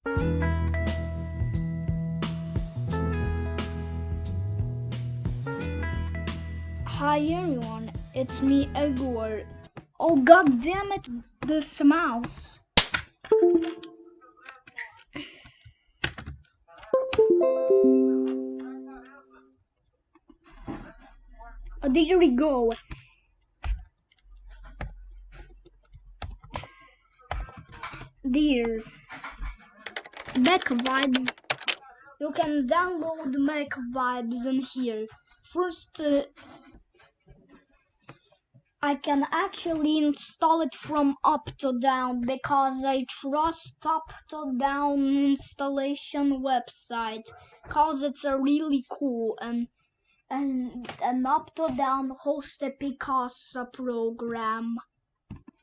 Hi everyone, it's me Igor. Oh god damn it, this mouse. There we go. There. Mac Vibes. You can download Mac Vibes in here. First, I can actually install it from up to down because I trust up to down installation website cause it's a really cool and up to down hosted Picasa program.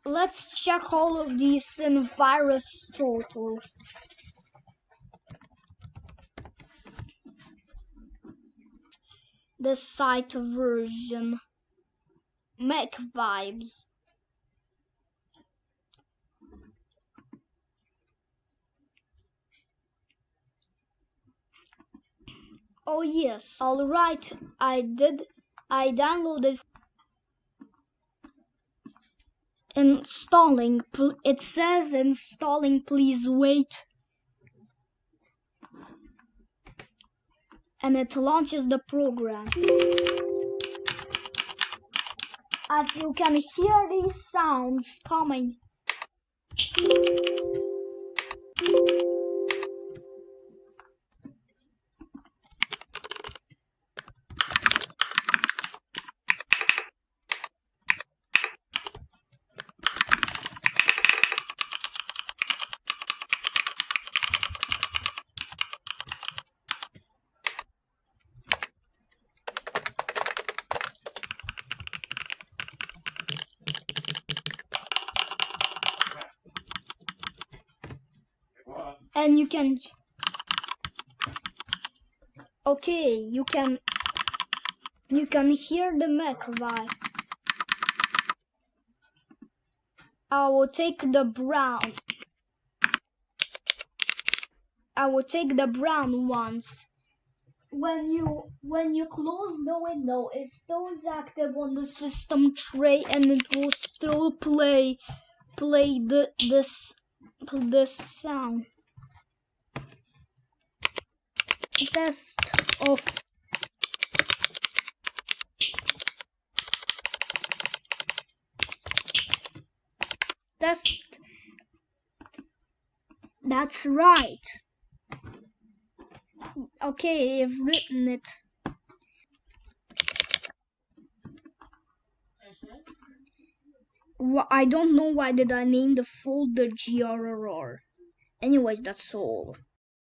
Let's check all of these in VirusTotal. The site version. Mac Vibes. Oh yes, alright, I downloaded. Installing, it says installing, please wait. And it launches the program. As you can hear these sounds coming. And you can you can hear the Mac vibe. I will take the brown ones. When you close the window, it still is active on the system tray and it will still play this sound. Test of test. That's right. Okay, I've written it. I don't know why did I name the folder GRRR. Anyways, that's all.